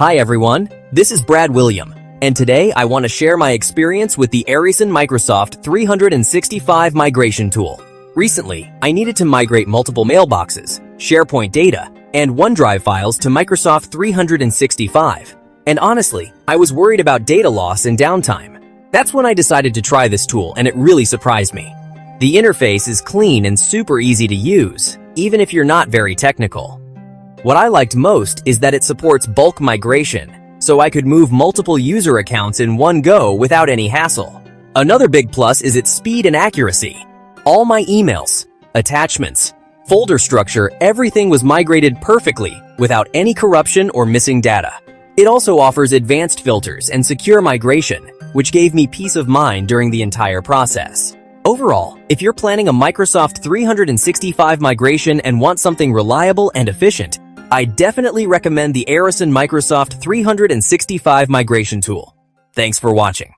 Hi everyone, this is Brad William, and today I want to share my experience with the Aryson Microsoft 365 migration tool. Recently, I needed to migrate multiple mailboxes, SharePoint data, and OneDrive files to Microsoft 365. And honestly, I was worried about data loss and downtime. That's when I decided to try this tool, and it really surprised me. The interface is clean and super easy to use, even if you're not very technical. What I liked most is that it supports bulk migration, so I could move multiple user accounts in one go without any hassle. Another big plus is its speed and accuracy. All my emails, attachments, folder structure, everything was migrated perfectly without any corruption or missing data. It also offers advanced filters and secure migration, which gave me peace of mind during the entire process. Overall, if you're planning a Microsoft 365 migration and want something reliable and efficient, I definitely recommend the Aryson Microsoft 365 migration tool. Thanks for watching.